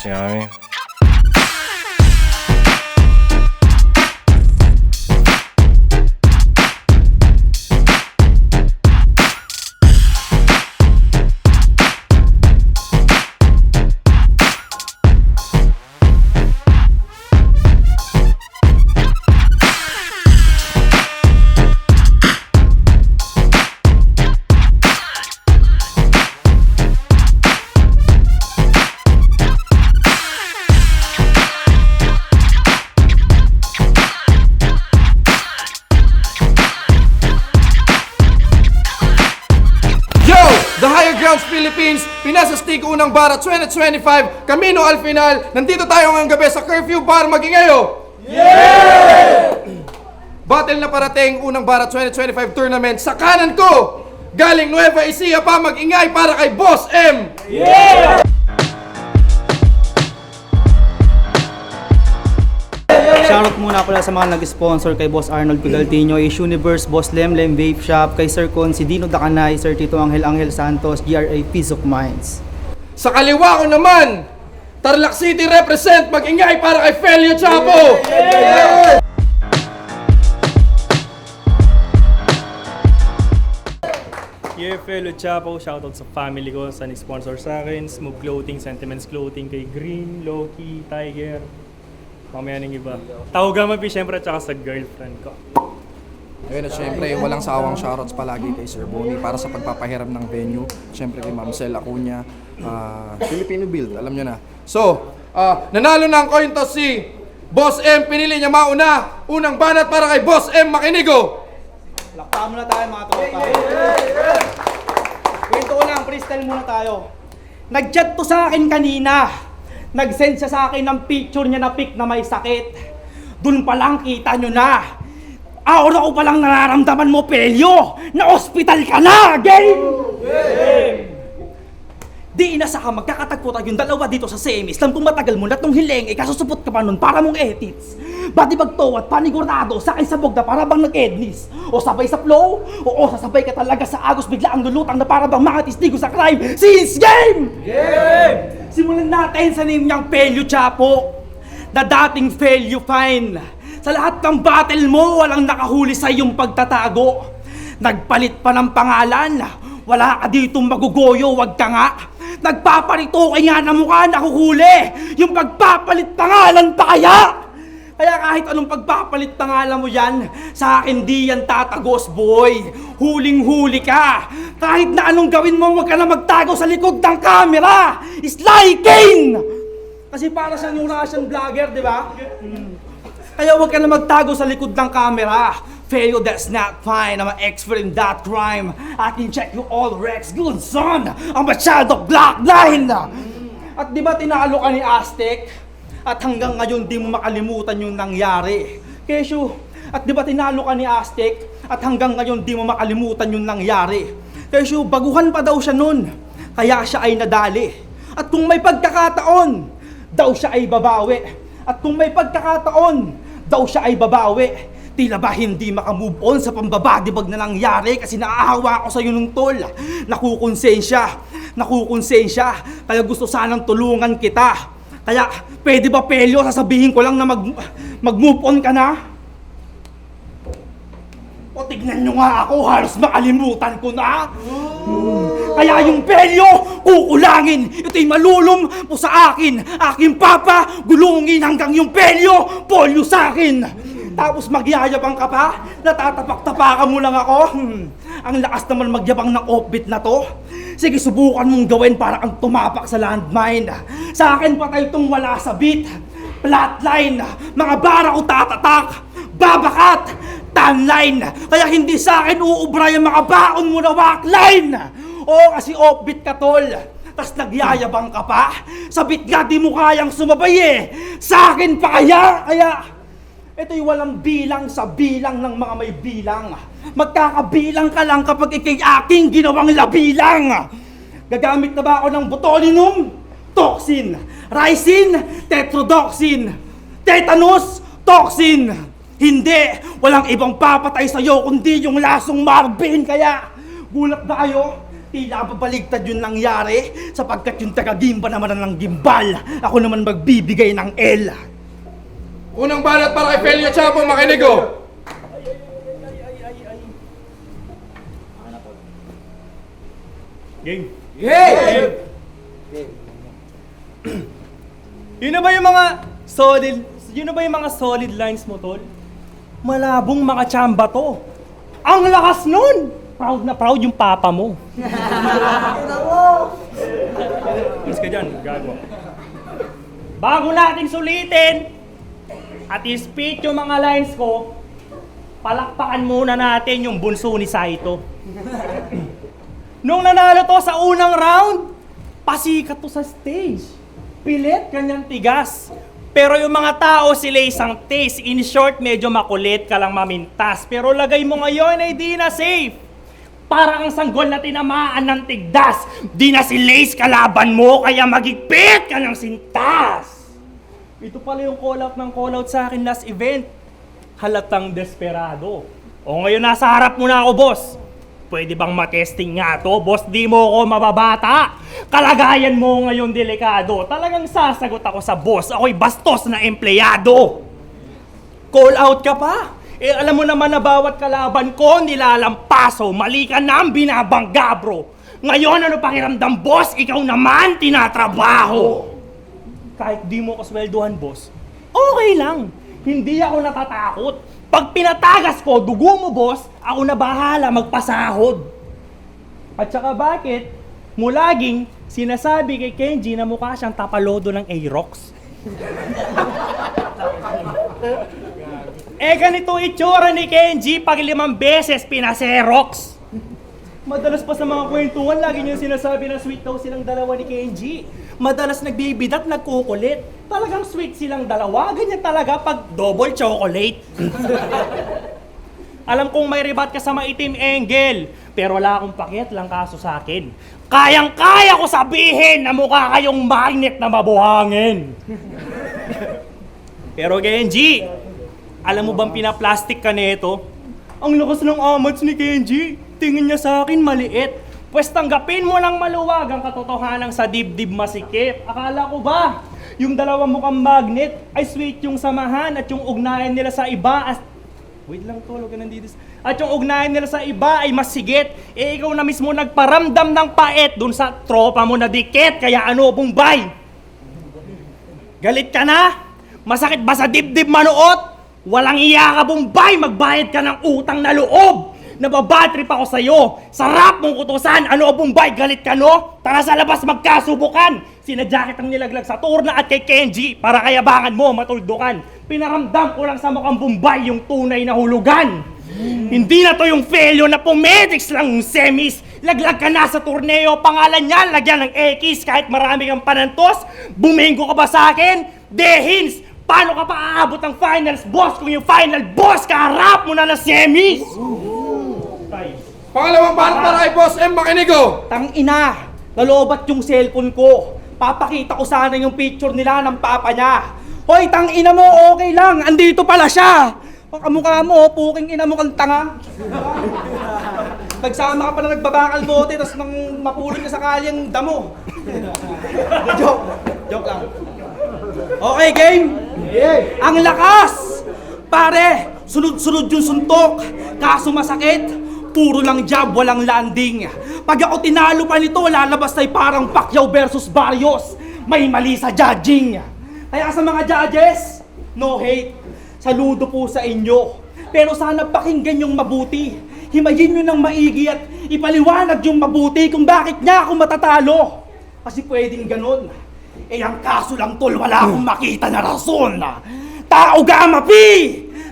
yummy. The Higher Grounds Philippines, pinasastig unang bara 2025, Camino al Final. Nandito tayo ngayong gabi sa Curfew Bar, Magingayo! Yeah! Battle na parating unang bara 2025 tournament sa kanan ko. Galing Nueva Ecija pa, mag-ingay para kay Boss M! Yeah! Shoutout muna pala sa mga nag-sponsor kay Boss Arnold Cugaltino, Ace Universe, Boss Lemlem Vape Shop, kay Sir Con, si Dino Dacanay, Sir Tito Angel Santos, GRA Peace of Minds. Sa kaliwa ko naman, Tarlac City represent, mag-ingay para kay Felio Chapo! Yeah! Yeah, fellow Chapo, shoutout sa family ko sa nag-sponsor sa akin, Smooth Clothing, Sentiments Clothing, kay Green, Loki, Tiger, mamaya ng iba. Tawagamapi syempre at saka sa girlfriend ko. Ayun at syempre, walang sawang shoutouts palagi kay Sir Bonnie para sa pagpapahiram ng venue. Syempre kay Ma'am Cel Acuña, Filipino Build, alam nyo na. So, nanalo na ang coin toss si Boss M, pinili niya mauna. Unang banat para kay Boss M Makinigo. Lakpa muna tayo mga tropa. Kwento ko lang, freestyle muna tayo. Nag-chat to sa akin kanina. Nag-send siya sa akin ng picture niya na pic na may sakit. Dun pa lang kita nyo na. Aura ko palang nararamdaman mo, Pelyo, na ospital ka na! Game! Di inasa ka, magkakatagpo tayong dalawa dito sa semis. Lampung matagal mo na itong hiling, kasusupot ka pa nun para mong edits. Bati bagto at panigurado, sakay sabog na para bang nag-ednis. O sabay sa flow, o sasabay ka talaga sa agos, bigla ang lulutang na para bang mga testigo sa crime. Since game! Simulan natin sa name niyang Felio Chapo, na dating Felio Fine. Sa lahat ng battle mo, walang nakahuli sa iyong pagtatago. Nagpalit pa ng pangalan, wala ka ditong magugoyo, wag ka nga. Nagpaparito kay nga na mukha nakuhuli. Yung pagpapalit pangalan pa kaya? Kaya kahit anong pagpapalit pangalan mo yan, sa akin di yan tatagos, boy. Huling-huli ka. Kahit na anong gawin mo, huwag ka na magtago sa likod ng camera. Sly Kane! Kasi para siyang yung Russian vlogger, di ba? Kaya huwag ka na magtago sa likod ng camera. Felio, that's not fine. I'm an expert in that crime. I can check you all, Rex. Good son. I'm a child of Black Line. At di ba tinalo ka ni Aztec? At hanggang ngayon di mo makalimutan yung nangyari. Kesyo, at di ba tinalo ka ni Aztec? At hanggang ngayon di mo makalimutan yung nangyari. Kesyo, baguhan pa daw siya nun. Kaya siya ay nadali. At kung may pagkakataon, daw siya ay babawi. At kung may pagkakataon, daw siya ay babawi. Tila ba hindi makamove on sa pambabadibag na nangyari kasi naaawa ako sa'yo nung tol. Nakukonsensya. Kaya gusto sanang tulungan kita. Kaya pwede ba, Pelyo, sasabihin ko lang na mag-move on ka na? O tignan nyo nga ako, halos makalimutan ko na. Kaya yung Pelyo, kukulangin. Ito'y malulum po sa akin. Aking papa, gulungin hanggang yung Pelyo, polyo sa akin. Tapos magyayabang ka pa? Natatapak-tapakan mo lang ako? Ang lakas naman magyabang ng offbeat na to. Sige, subukan mong gawin para kang tumapak sa landmine. Sa akin patay itong wala sa beat. Flatline, mga bara ko tatatak. Babakat, tanline. Kaya hindi sa akin uubra yung mga baon mo na walkline. Oo, kasi offbeat ka, tol. Tas nagyayabang ka pa? Sa beat nga di mo kayang sumabay eh. Sa akin pa kaya? Ito'y walang bilang sa bilang ng mga may bilang. Magkakabilang ka lang kapag ikay aking ginawang labilang. Gagamit na ba ako ng botulinum? Toxin. Ricin? Tetrodotoxin. Tetanus? Toxin. Hindi. Walang ibang papatay sa'yo kundi yung lasong Marvin. Kaya gulat na kayo? Tila babaligtad yung nangyari sapagkat yung taga-gimba naman ang gimbal. Ako naman magbibigay ng L. Unang banat para kay Felio Chapo, makinig oh. Game. Yay! Yun na ba yung mga solid lines mo, tol? Malabong makachamba to. Ang lakas nun! Proud na proud yung papa mo. Mas ka dyan, gago. Bago natin sulitin at i-speak yung mga lines ko, palakpakan muna natin yung bunso ni Saito. Nung nanalo to sa unang round, pasikat to sa stage. Pilit, kanyang tigas. Pero yung mga tao sila isang taste. In short, medyo makulit ka lang mamintas. Pero lagay mo ngayon ay di na safe. Para ang sanggol na tinamaan ng tigdas. Di na si Lace kalaban mo, kaya magigpit ka ng sintas. Ito pala yung call out sa akin last event. Halatang desperado. O ngayon nasa harap mo na ako, boss. Pwede bang matesting nga to? Boss, di mo ako mababata. Kalagayan mo ngayon delikado. Talagang sasagot ako sa boss. Ako'y bastos na empleyado. Call out ka pa? Eh alam mo naman na bawat kalaban ko nilalampaso. Mali ka na ang binabangga, bro. Ngayon ano pakiramdam, boss? Ikaw naman tinatrabaho. Kahit di mo ko swelduhan, boss, okay lang. Hindi ako natatakot. Pag pinatagas ko, dugo mo, boss, ako na bahala magpasahod. At saka bakit mo laging sinasabi kay Kenji na mukha siyang tapalodo ng Aerox? Ganito itsura ni Kenji pag 5 beses pinaserox. Madalas pa sa mga kwentuhan, lagi niyo sinasabi na sweet daw silang dalawa ni Kenji. Madalas nagbibidat, nagkukulit. Talagang sweet silang dalawa. Ganyan talaga pag double chocolate. Alam kong may ribat ka sa maitim, Engel. Pero wala akong pakiat lang kaso sa akin. Kayang-kaya ko sabihin na mukha kayong magnet na mabuhangin. Pero Kenji, alam mo bang pinaplastic ka nito? Ang lakas ng amats ni Kenji. Tingin niya sa akin maliit. Pwes tanggapin mo ng maluwag ang katotohanan sa dibdib masikip. Akala ko ba, yung dalawa mukhang magnet ay sweet yung samahan at yung ugnayan nila sa iba wait lang tol, huwag ka nandito. At yung ugnayan nila sa iba ay mas sigit. Eh ikaw na mismo nagparamdam ng pait dun sa tropa mo na dikit. Kaya ano, Bombay? Galit ka na? Masakit ba sa dibdib manuot? Walang iya ka, Bombay! Magbayad ka ng utang na loob! Nababatrip ako sa'yo! Sarap mong kutusan! Ano, Bombay? Galit ka, no? Tara sa labas magkasubukan! Sinadya kitang nilaglag sa turna at kay Kenji para kayabangan mo matuldukan. Pinaramdam ko lang sa mukhang Bombay yung tunay na hulugan. Hindi na to yung failure na pumedics lang yung semis. Laglag ka na sa torneo, pangalan niya, lagyan ng X. Kahit marami kang panantos, buminggo ka ba sa akin? Dehins! Paano ka pa aabot ng finals, boss, kung yung final boss kaharap mo na ng semis? Pangalawang banat para kay Boss M, makinig oh. Tang ina, nalobat yung cellphone ko. Papakita ko sana yung picture nila ng papa niya. Hoy, tang ina mo, okay lang. Andito pala siya. Pakamukha mo, puking ina mo kang tanga. Nagsama ka pa na nagbabakal bote, tapos nang mapulot ka sa kalyang damo. Joke lang. Okay, game? Ang lakas! Pare, sunod-sunod yung suntok. Kaso masakit, puro lang jab, walang landing. Pag ako tinalo pa nito, lalabas ay parang Pacquiao versus Barrios. May mali sa judging. Kaya sa mga judges, no hate. Saludo po sa inyo. Pero sana pakinggan yung mabuti. Himayin nyo ng maigi at ipaliwanag yung mabuti kung bakit niya ako matatalo. Kasi pwedeng ganun. Eh ang kaso lang tol, wala akong makita na rason. Tao gamapi!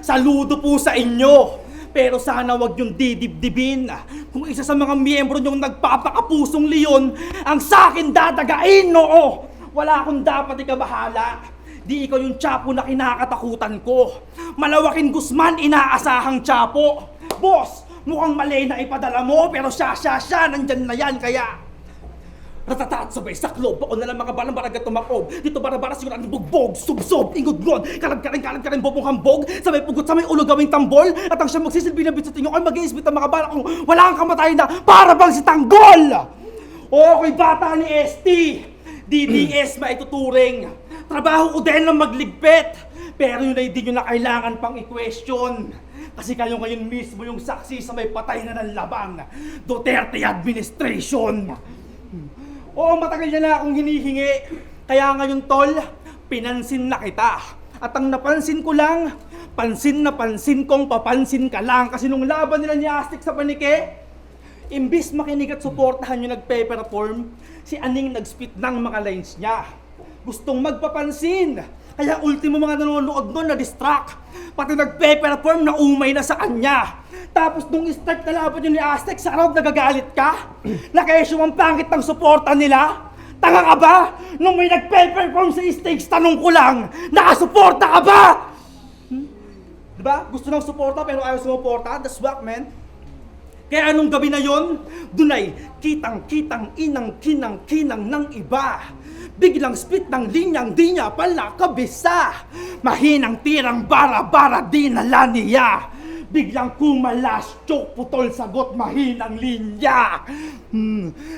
Saludo po sa inyo. Pero sana wag yung didibdibin. Kung isa sa mga miyembro nyong nagpapakapusong leon, ang sakin dadagain, noo! Wala akong dapat ikabahala. Di ikaw yung Chapo na kinakatakutan ko. Malawaking Guzman, inaasahang Chapo. Boss, mukhang mali na ipadala mo, pero siya, nandyan na yan, kaya Ratatat sabay sa klob, ako na lang mga balang baragat tumakob. Dito bara-bara siguro ang bugbog, subsob, ingod grod, kalag-karing bobong hambog, sabay pugot sa may ulo gawing tambol, at ang siya magsisilbi na bit sa tinyo ay mag-iisbit ang mga bala kung wala kang kamatayan na para bang si Tanggol! Okay, bata ni ST, DDS maituturing. Trabaho ko din ng magligpit, pero yun ay di nyo na kailangan pang i-question. Kasi kayo ngayon mismo yung saksi sa may patay na ng labang Duterte administration. Oo, matagal niya na akong hinihingi. Kaya ngayon, tol, pinansin na kita. At ang napansin ko lang, pansin na pansin kong papansin ka lang. Kasi nung laban nila ni Aztec sa Panike, imbis makinig at suportahan yung nagpe-perform, si Aning nag-spit ng mga lines niya. Gustong magpapansin. Kaya ultimo mga nanonood nun na-distract. Pati nagpe-perform na umay na sa kanya. Tapos nung start na laban yun ni Aztec, sa araw nagagalit ka? Na kaya ang pangit ng suporta nila? Tanga ka ba? Nung may nagpe-perform sa stage, tanong ko lang, nakasuporta ka ba? Diba? Gusto ng suporta pero ayaw sumuporta? That's whack, man. Kaya anong gabi na yon, dunay kitang-kitang inang-kinang-kinang ng iba. Biglang split ng linyang di niya pala kabisa. Mahinang tirang bara-bara dinala niya. Biglang kumalas, choke putol, sagot, mahinang linya.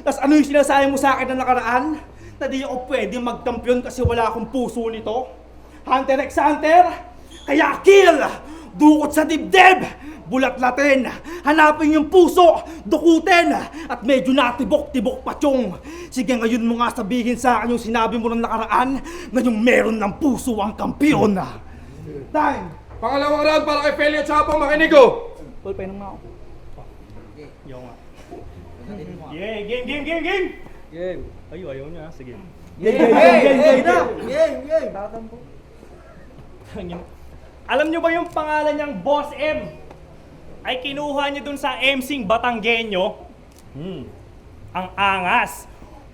Tas ano yung sinasabi mo sa akin na nakaraan? Na di ako pwede magkampiyon kasi wala akong puso nito? Hunter x Hunter, kaya kill! Dukot sa dibdib! Bulat-latin, hanapin yung puso, dukutin, at medyo natibok-tibok patyong. Sige ngayon mo nga sabihin sa akin yung sinabi mo ng nakaraan, ngayong meron ng puso ang kampiyon. Time! Pangalawang round para kay Felio Chapong, makinig ko! Tol, painong na ako. Yo nga. Yeah, game! Game! Ayaw niya. Sige. Alam nyo ba yung pangalan niyang Boss M? Ay kinuha niya dun sa MCing Batanggenyo? Ang angas.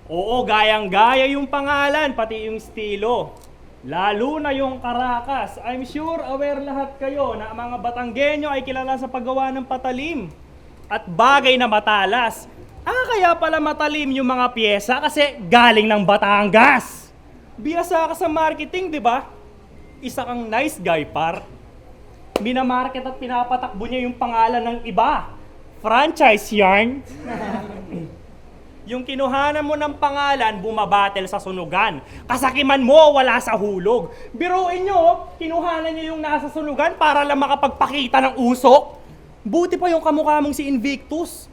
Oo, gayang-gaya yung pangalan, pati yung estilo. Lalo na yung Caracas. I'm sure aware lahat kayo na mga Batanggenyo ay kilala sa paggawa ng patalim at bagay na matalas. Kaya pala matalim yung mga pyesa kasi galing ng Batangas. Biyasa ka sa marketing, di ba? Isa kang nice guy, par. Minamarket at pinapatakbo niya yung pangalan ng iba. Franchise yarn. Yung kinuhanan mo ng pangalan, bumabattle sa sunugan. Kasakiman mo, wala sa hulog. Biruin nyo, kinuhanan niyo yung nasa sunugan para lang makapagpakita ng usok. Buti pa yung kamukha mong si Invictus.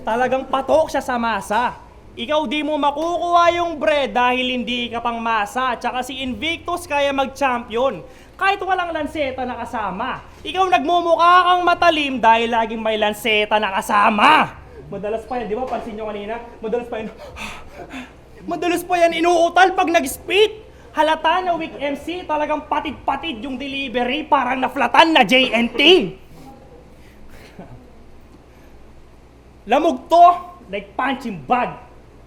Talagang patok siya sa masa. Ikaw di mo makukuha yung bread dahil hindi ka pang masa. Tsaka si Invictus kaya mag-champion. Kahit walang lanseta na kasama. Ikaw nagmumukha kang matalim dahil laging may lanseta na kasama. Madalas pa yan, di ba? Pansin nyo kanina? Madalas pa yan inuutal pag nag-spit. Halata na weak MC, talagang patid-patid yung delivery, parang naflatan na JNT. Lamog to, like punching bag.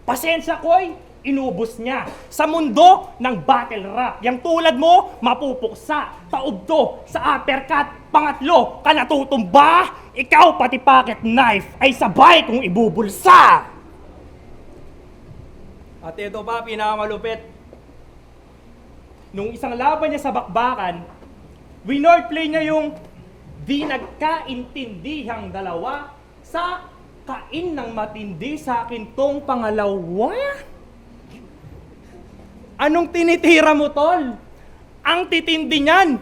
Pasensya ko'y inubos niya. Sa mundo ng battle rap, yung tulad mo, mapupuksa. Taob to sa uppercut. Pangatlo, ka natutumba. Ikaw pati pocket knife ay sabay kung ibubulsa. At ito pa, pinakamalupit. Nung isang laban niya sa bakbakan, winordplay niya yung di nagkaintindihang dalawa sa kain ng matindi sa akin tong pangalawa. Anong tinitira mo, tol? Ang titindi niyan.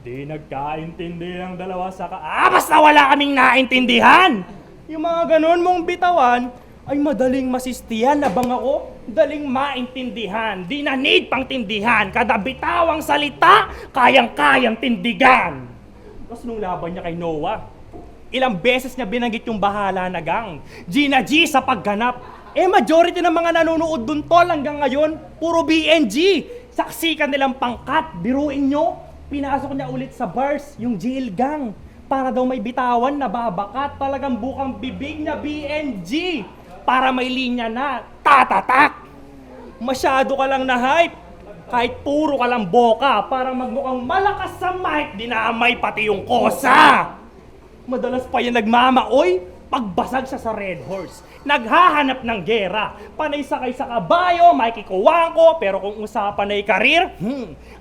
Di nagkaintindi ang dalawa sa basta wala kaming naintindihan. Yung mga ganun mong bitawan ay madaling masistihan. Nabang ako, daling maintindihan. Di na need pang tindihan. Kada bitawang salita, kayang-kayang tindigan. Tapos nung laban niya kay Noah, ilang beses niya binanggit yung bahala na gang. Gina G sa pagganap. Majority ng mga nanonood dun, tol, hanggang ngayon, puro BNG. Saksikan nilang pangkat. Biruin nyo, pinasok niya ulit sa bars yung jail gang. Para daw may bitawan na babakat. Talagang bukang bibig niya BNG. Para may linya na tatatak. Masyado ka lang na hype. Kahit puro ka lang boka. Para magmukhang malakas sa mic, dinamay pati yung kosa. Madalas pa yan nagmamaoy. pagbasag siya sa Red Horse. Naghahanap ng gera. Panay sakay sa kabayo, makikikuwang ko, pero kung usapan ay karir,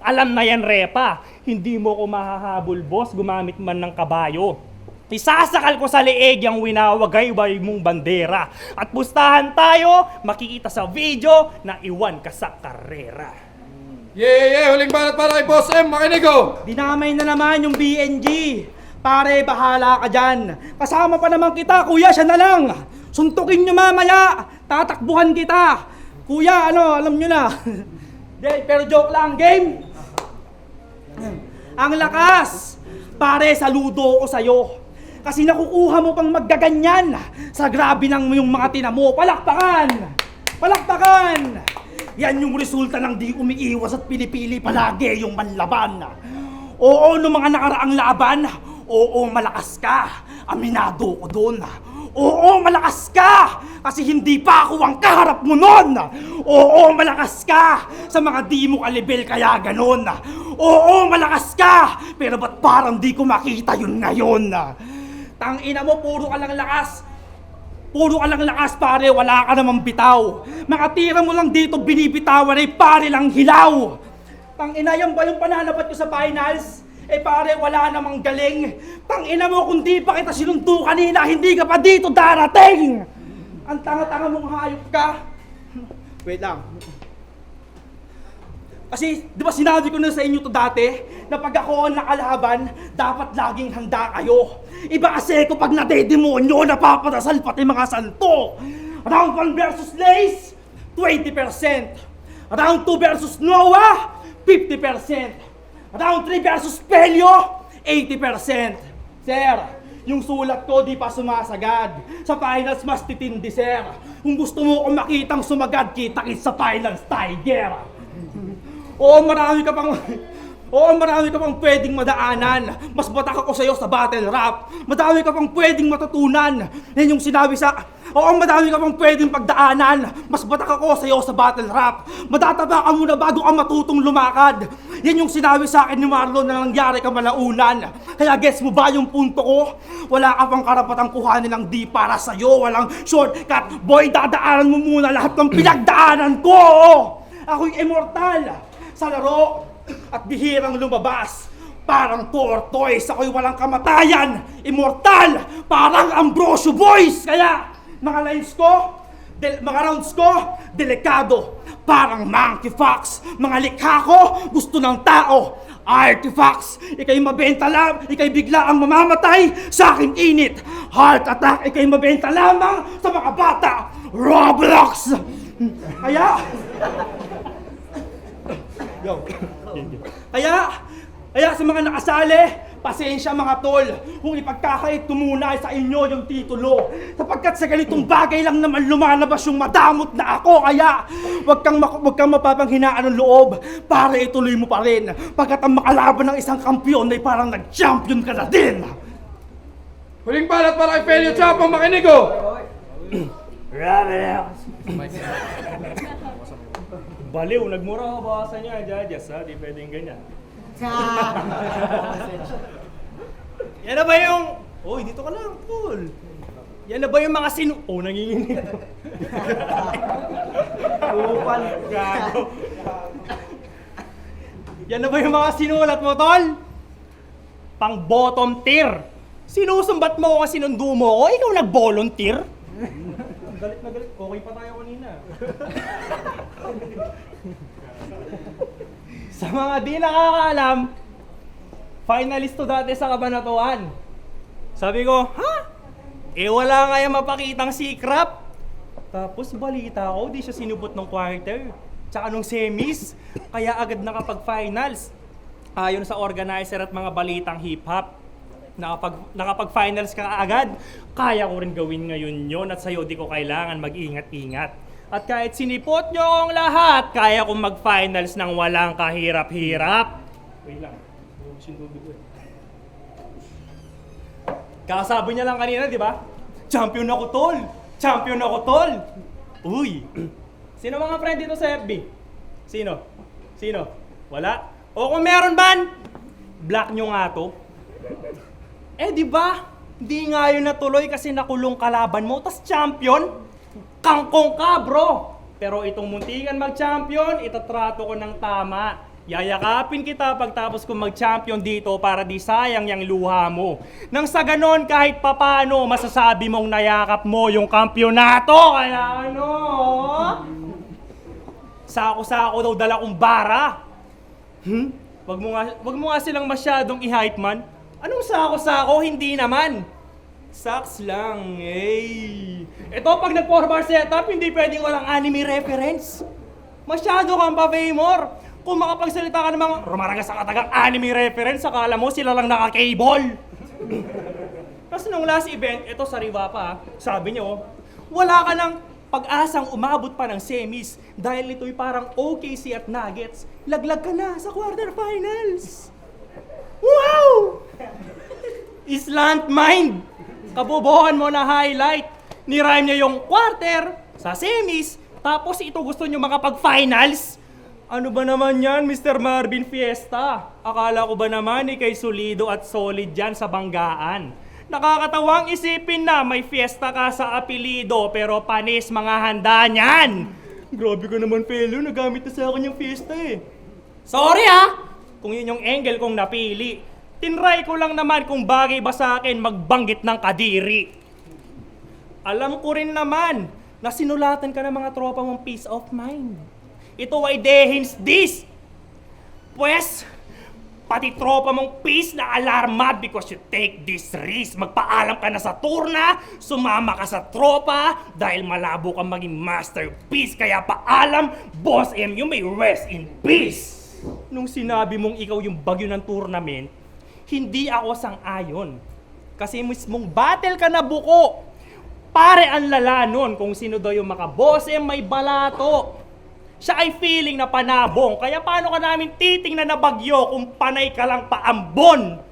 alam na yan, Repa. Hindi mo ko mahahabol, boss, gumamit man ng kabayo. Isasakal ko sa leeg yung winawagay-way mong bandera. At pustahan tayo, makikita sa video na iwan ka sa karera. Huling banat para kay Boss M, makinig oh! Dinamay na naman yung BNG. Pare, bahala ka dyan. Kasama pa naman kita, kuya, siya na lang. Suntukin nyo mamaya. Tatakbuhan kita. Kuya, alam nyo na. Pero joke lang, game. Ang lakas. Pare, saludo ko sa'yo. Kasi nakukuha mo pang maggaganyan sa grabe ng yung mga tinamo. Palakpakan! Palakpakan! Yan yung resulta ng di umiiwas at pinipili palagi yung manlaban. Oo, nung mga nakaraang laban, oo, malakas ka. Aminado ko doon. Oo, malakas ka! Kasi hindi pa ako ang kaharap mo nun! Oo, malakas ka! Sa mga di mo kalibel kaya ganon! Oo, malakas ka! Pero ba't parang di ko makita yun ngayon? Tangina mo, puro ka lang lakas! Puro ka lang lakas, pare, wala ka namang bitaw! Mga tira mo lang dito binibitawan ay pare lang hilaw! Tangina, yan ba yung pananabat ko sa finals? Eh pare, wala namang galing. Tangina mo, kung di pa kita sinundo kanina, hindi ka pa dito darating! Ang tanga-tanga mong hayop ka. Wait lang. Kasi, di ba sinabi ko na sa inyo to dati, na pag ako ang nakalaban, dapat laging handa kayo. Iba kasi ko pag nadedemonyo, napapadasal pati mga santo. Round 1 versus Lace, 20%. Round 2 versus Noah, 50%. Round 3 versus Pelio, 80%. Sir, yung sulat ko di pa sumasagad. Sa finals mas titindi, sir. Kung gusto mo kong makitang sumagad, kita-kits sa finals, Tiger. Oo, marami ka pang pwedeng madaanan. Mas batak ako sa'yo sa battle rap. Madami ka pang pwedeng matutunan. Yan yung sinabi sa... Oo, madami ka pang pwedeng pagdaanan. Mas batak ako sa'yo sa battle rap. Matataba ka muna bago ka matutong lumakad. Yan yung sinabi sa akin ni Marlon na nangyari ka malaunan. Kaya guess mo ba yung punto ko? Wala ka pang karapatang kuhanin ng di para sa'yo. Walang shortcut. Boy, dadaanan mo muna lahat ng pinagdaanan ko. Ako'y immortal sa laro at bihirang lumabas. Parang tortoise, ako'y walang kamatayan. Immortal, parang Ambrosio Boys. Kaya, mga lines ko, mga rounds ko, delikado. Parang Monkey Fox. Mga likha ko, gusto ng tao. Artifacts, ikay mabenta lang, ikay bigla ang mamamatay sa aking init. Heart attack, ikay mabenta lamang sa mga bata. Roblox. Kaya, Kaya sa mga nakasali, pasensya mga tol, kung ipagkakait tumunay sa inyo yung titulo. Sapagkat sa ganitong bagay lang naman lumalabas yung madamot na ako. Kaya wag kang mapapanghinaan ng loob para ituloy mo pa rin. Pagkat ang makalaban ng isang kampiyon ay parang nag-champion ka na din. Huling banat para kay Pelio Chapang, makinig oh! Baliw, nagmura ka ba sa niya, Judges, ha? Di pwedeng ganyan. Yan na ba yung... Oy, dito ka lang, Paul. Yan na ba yung mga nanginginig. Upal, gago. Yan na ba yung mga sinulat mo, Tol? Pang bottom tier. Sinusumbat mo ko kasi sinundo mo ko, ikaw nag-volunteer? Galit na galit. Okay pa tayo kanina. Sa mga di nakakaalam, finalist to dati sa kabanatuan. Sabi ko, ha? Eh wala nga yung mapakitang sikrap. Tapos balita ko, di siya sinubot ng quarter. Tsaka nung semis, kaya agad nakapag-finals. Ayon sa organizer at mga balitang hip-hop. Nakapag-finals ka agad, kaya ko rin gawin ngayon yun at sa'yo di ko kailangan mag-ingat-ingat. At kahit sinipot nyo akong lahat, kaya kong mag-finals ng walang kahirap-hirap. Wait lang, kakasabi niya lang kanina, di ba? Champion ako, tol! Champion ako, tol! Uy! Sino mga friend dito sa FB? Sino? Wala? O kung meron ban, block nyo nga to. Eh di ba? Di nga yun natuloy kasi nakulong kalaban mo, tas champion? Kangkong ka, bro! Pero itong muntikan mag-champion, itatrato ko ng tama. Yayakapin kita pagtapos kong mag-champion dito para di sayang yung luha mo. Nang sa ganon, kahit papano, masasabi mong nayakap mo yung kampyonato. Kaya ano? Sako-sako daw dala kong bara. Wag mo nga silang masyadong i-hype man. Anong sako-sako? Hindi naman. Saks lang, eh. Ito, pag nag-4-bar setup, hindi pwedeng walang anime reference. Masyado kang pa-famor. Kung makapagsalita ka ng mga rumaragas sa katagang anime reference, akala mo sila lang naka-cable. Kasi nung last event, ito sa Riva pa, sabi niyo, wala ka ng pag-asang umabot pa ng semis dahil ito'y parang OKC at Nuggets. Laglag ka na sa quarterfinals. Wow! Islant mind! Kabobohan mo na highlight. Nirime niya yung quarter sa semis, tapos ito gusto niyo makapag-finals. Ano ba naman yan, Mr. Marvin Fiesta? Akala ko ba naman ikay solido at solid dyan sa banggaan? Nakakatawang isipin na may fiesta ka sa apelido pero panis mga handa niyan. Grabe ka naman, fellow. Nagamit na sa akin yung fiesta eh. Sorry ha! Kung yun yung angle kong napili. Tinry ko lang naman kung bagay ba sa akin magbanggit ng kadiri. Alam ko rin naman na sinulatan ka ng mga tropa mong peace of mind. Ito ay dehins this. Pues, pati tropa mong peace na alarmad because you take this risk. Magpaalam ka na sa turna, sumama ka sa tropa dahil malabo kang maging masterpiece. Kaya paalam, Boss M, you may rest in peace. Nung sinabi mong ikaw yung bagyo ng tournament, hindi ako sang-ayon. Kasi mismong battle ka na buko. Pare ang lala nun kung sino daw yung maka-boss may balato. Siya ay feeling na panabong. Kaya paano ka namin titingnan na bagyo kung panay ka lang paambon?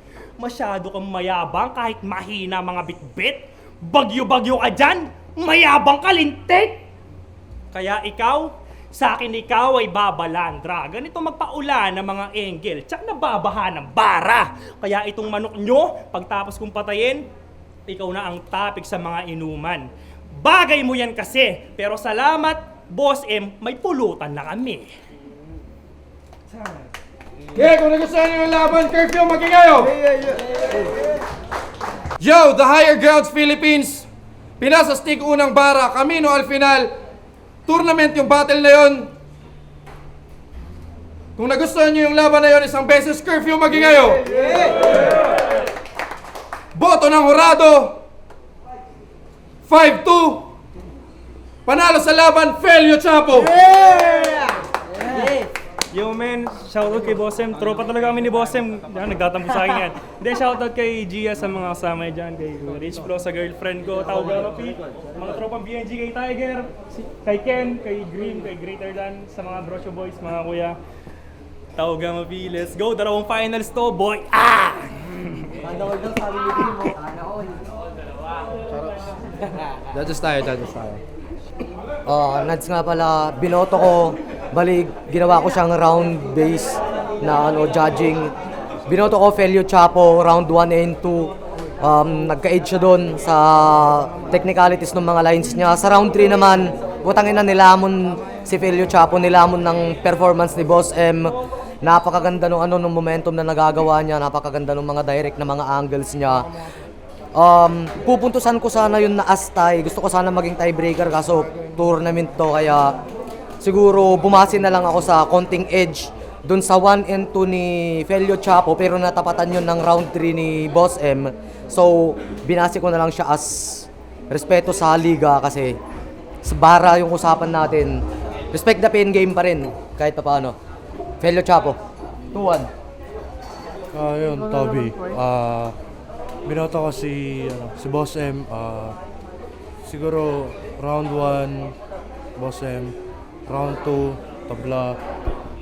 Masyado kang mayabang kahit mahina mga bitbit. Bagyo-bagyo ka dyan, mayabang ka lintik. Kaya ikaw, sa akin ikaw ay babalandra. Ganito magpaulan ng mga angle, tsak nababaha ng bara. Kaya itong manok nyo, pagtapos kong patayin, ikaw na ang topic sa mga inuman. Bagay mo yan kasi, pero salamat, Boss M, may pulutan na kami. Okay, kung nagustuhan nyo yung laban, curfew, magingayo! Yo, the Higher Grounds Philippines, pinasastig unang bara, Camino al final, tournament yung battle na yon. Kung nagustuhan nyo yung laban na yon, isang beses curfew, magingayo! Boto ng Horado, 5-2. Panalo sa laban, Felio Chapo! Yo man, shoutout kay Boss M. Tropa talaga kami ni Boss M. Yan, nagtatampo sa akin yan. Then shoutout kay Gia sa mga kasama dyan, kay Rich Flo sa girlfriend ko, Tao Garapi, mga tropang BNG, kay Tiger, kay Ken, kay Green, kay Greater Than, sa mga Brosyo Boys, mga kuya. Tao Garapi, let's go! Dalawang finals to, boy! Ah! Judges tayo. Nads nga pala, binoto ko, bali ginawa ko siyang round base na judging. Binoto ko Felio Chapo, round 1 and 2. Nagka-edge siya doon sa technicalities ng mga lines niya. Sa round 3 naman, butangin na nilamon si Felio Chapo, nilamon ng performance ni Boss M. Napakaganda nung momentum na nagagawa niya, napakaganda ng mga direct na mga angles niya. Pupuntusan ko sana yun na as tie. Gusto ko sana maging tiebreaker kaso tournament to, kaya siguro bumasi na lang ako sa konting edge dun sa 1 and 2 ni Felio Chapo, pero natapatan yun ng round 3 ni Boss M. So binasi ko na lang siya as respeto sa liga kasi sa bara yung usapan natin. Respect the pen game pa rin kahit pa paano. Felio Chapo, 2-1. Yun, Toby. Binoto ko si Boss M. Siguro round 1, Boss M. Round 2, Tabla.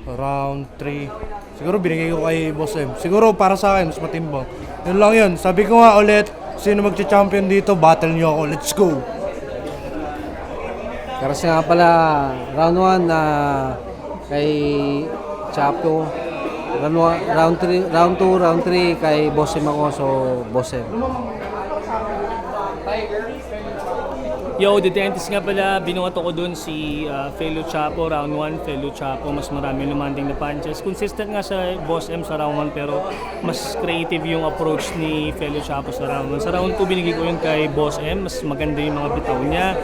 Round 3, siguro binigay ko kay Boss M. Siguro para sa akin, mas matimbang. Yun lang yun. Sabi ko nga ulit, sino magcha-champion dito, battle nyo ako. Let's go! Kasi nga pala, round 1 na kay Chapo. Round 2, round 3 kay Boss M ako, so Boss M. Yo, The Dentist nga pala, binuhat ako dun si Fellow Chapo, round 1, Fellow Chapo, mas marami lumanding na punches. Consistent nga sa Boss M sa round 1 pero mas creative yung approach ni Fellow Chapo sa round 1. Sa round 2, binigay ko yun kay Boss M, mas maganda yung mga bitaw niya.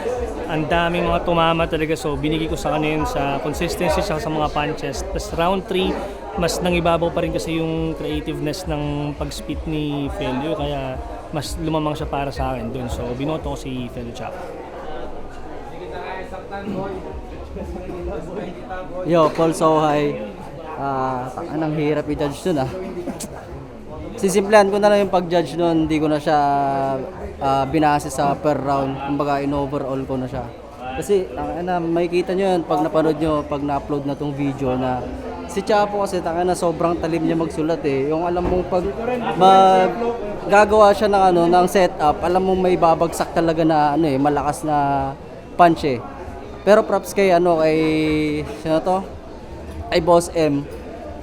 Ang daming mga tumama talaga, so binigay ko sa kanya yun sa consistency siya sa mga punches. Tapos round 3, mas nangibabaw pa rin kasi yung creativeness ng pag-spit ni Fellow, kaya mas lumamang siya para sa akin dun. So binoto ko si Fellow Chapo. Yo, Paul Sohay. Anong hirap i-judge dun Sisimplihan ko na lang yung pag-judge nun, hindi ko na siya binase sa per round, kumbaga in-overall ko na siya. Kasi, makikita nyo yun pag napanood nyo, pag na-upload na tong video na si Chapo kasi sobrang talim niya magsulat eh. Yung alam mong pag gagawa siya ng setup, alam mong may babagsak talaga na malakas na punch eh. Pero props kay ay Boss M.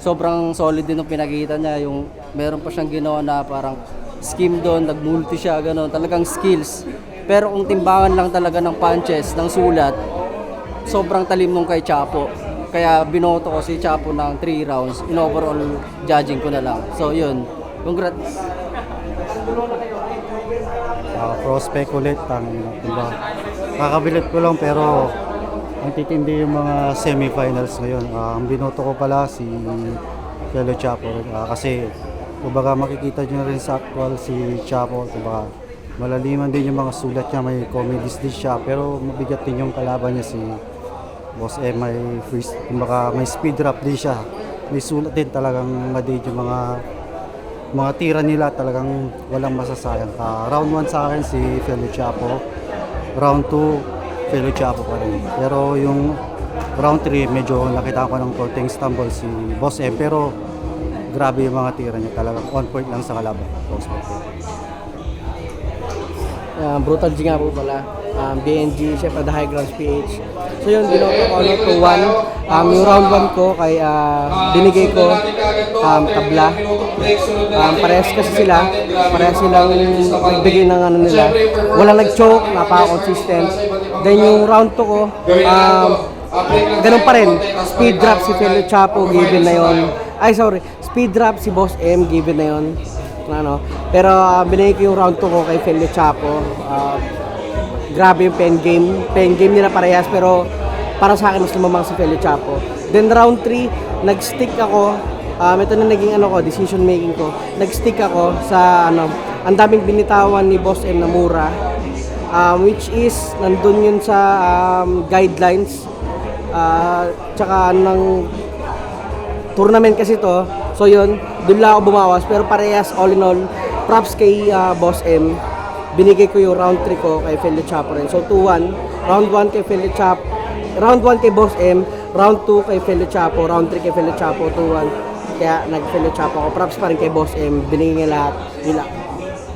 Sobrang solid din ng pinakita niya, yung meron pa siyang ginawa na parang scheme doon, nag-multi siya gano'n, talagang skills. Pero kung timbangan lang talaga ng punches, ng sulat, sobrang talim nung kay Chapo. Kaya binoto ko si Chapo ng 3 rounds, in overall judging ko na lang. So yun, congrats. Prospect ulit, diba? Kakabilit ko lang pero ang titindi yung mga semifinals ngayon. Ang binoto ko pala si Fellow Chapo kasi kumbaga makikita nyo rin sa actual si Chapo, kumbaga malaliman din yung mga sulat niya, may comedies din siya pero mabigat din yung kalaban niya si Boss M, may kumbaga may speed rap din siya, may sulat din talagang madid yung mga tira nila, talagang walang masasayang. Round 1 sa akin si Fellow Chapo, round 2 Fellow Chapo pa rin. Pero yung round 3 medyo nakita ko ng konting stumble si Boss M pero grabe yung mga tira niya, talagang on point lang sa kalaban. Brutal G nga po pala. BNG, syempre the high grounds PH. So yun, binoto ko 2-1. Yung round 1 ko kay binigay ko tabla. Parehas kasi sila. Parehas silang nagbigay ng nila. Walang nag-choke, napaka-consistent. Then yung round 2 ko, ganun pa rin. Speed drop si Fellow Chapo, given na yon. Speed drop si Boss M, given na yon. Pero binigay ko yung round 2 ko kay Fellow Chapo. Grabe yung pen game nila parehas, pero para sa akin mas lumamang si Fellow Chapo. Then round 3, nag-stick ako. Ito na naging decision making ko. Nag-stick ako sa ang daming binitawan ni Boss M na mura. Which is nandun yun sa guidelines. Tsaka ng tournament kasi to. So yun, doon lang ako bumawas, pero parehas all in all, props kay Boss M. Binigay ko yung round 3 ko kay Fellow Chapo rin. So 2-1, round 1 kay Fellow Chapo, round 1 kay Boss M, round 2 kay Fellow Chapo, round 3 kay Fellow Chapo, 2-1. Kaya nag-Fellow Chapo ako. Props pa rin kay Boss M, binigay niya lahat nila.